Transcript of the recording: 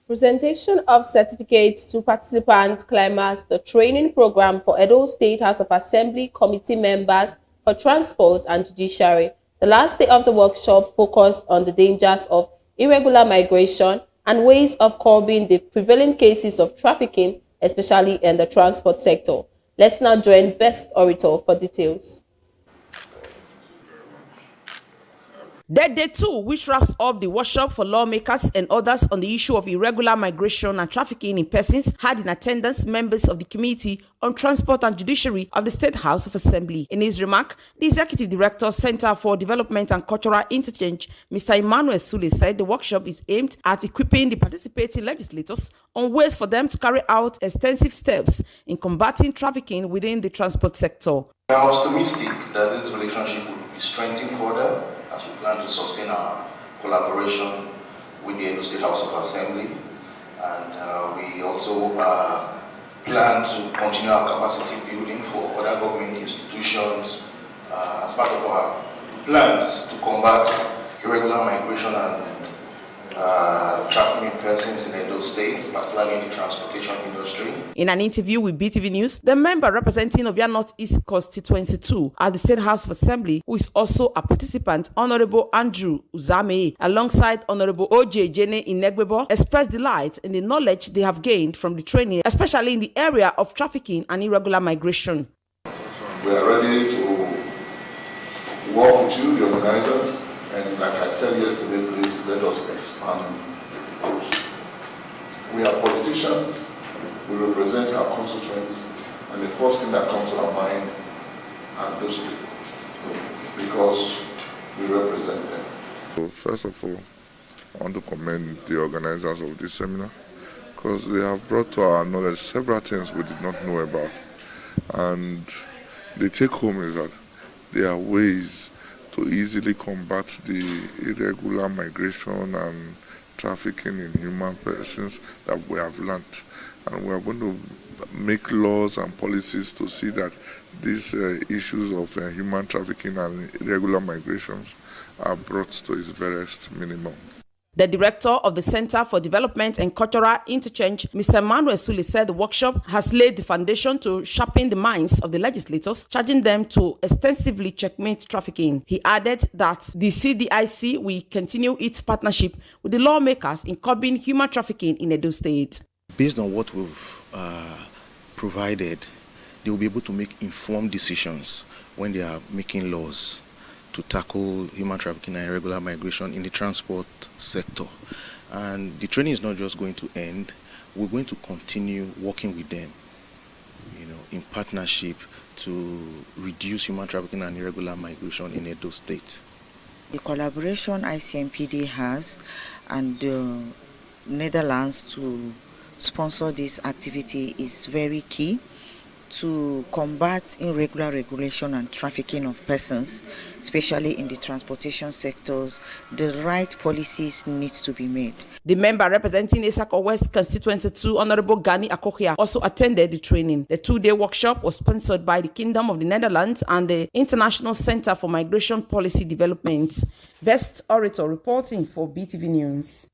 Presentation of certificates to participants climax the training program for Edo State House of Assembly committee members for transport and judiciary. The last day of the workshop focused on the dangers of irregular migration and ways of curbing the prevailing cases of trafficking, especially in the transport sector. Let's now join Best Orator for details. Day 2, which wraps up the workshop for lawmakers and others on the issue of irregular migration and trafficking in persons, had in attendance members of the Committee on Transport and Judiciary of the State House of Assembly. In his remark, the Executive Director, Center for Development and Cultural Interchange, Mr. Emmanuel Sule, said the workshop is aimed at equipping the participating legislators on ways for them to carry out extensive steps in combating trafficking within the transport sector. We are optimistic that this relationship will be strengthened further as we plan to sustain our collaboration with the Edo State House of Assembly, and we also plan to continue our capacity building for other government institutions as part of our plans to combat irregular migration and trafficking persons in Edo State, particularly in the transportation industry. In an interview with BTV News, the member representing Ovia North East Constituency 2 at the State House of Assembly, who is also a participant, Honorable Andrew Uzame, alongside Honorable O.J. Jene Inegbebo, expressed delight in the knowledge they have gained from the training, especially in the area of trafficking and irregular migration. We are ready to work with you, the organizers. And like I said yesterday, please let us expand those. We are politicians, we represent our constituents, and the first thing that comes to our mind are those people, because we represent them. So first of all, I want to commend the organizers of this seminar, because they have brought to our knowledge several things we did not know about. And the take home is that there are ways to easily combat the irregular migration and trafficking in human persons that we have learned. And we are going to make laws and policies to see that these issues of human trafficking and irregular migrations are brought to its barest minimum. The director of the Center for Development and Cultural Interchange, Mr. Emmanuel Sule, said the workshop has laid the foundation to sharpen the minds of the legislators, charging them to extensively checkmate trafficking. He added that the CDIC will continue its partnership with the lawmakers in curbing human trafficking in Edo State. Based on what we've provided, they will be able to make informed decisions when they are making laws to tackle human trafficking and irregular migration in the transport sector. And the training is not just going to end, we're going to continue working with them, in partnership to reduce human trafficking and irregular migration in Edo State. The collaboration ICMPD has and the Netherlands to sponsor this activity is very key to combat irregular regulation and trafficking of persons, especially in the transportation sectors. The right policies need to be made. The member representing Esako West Constituency 2, Honorable Gani Akohia, also attended the training. The two-day workshop was sponsored by the Kingdom of the Netherlands and the International Center for Migration Policy Development. Best Orator reporting for BTV News.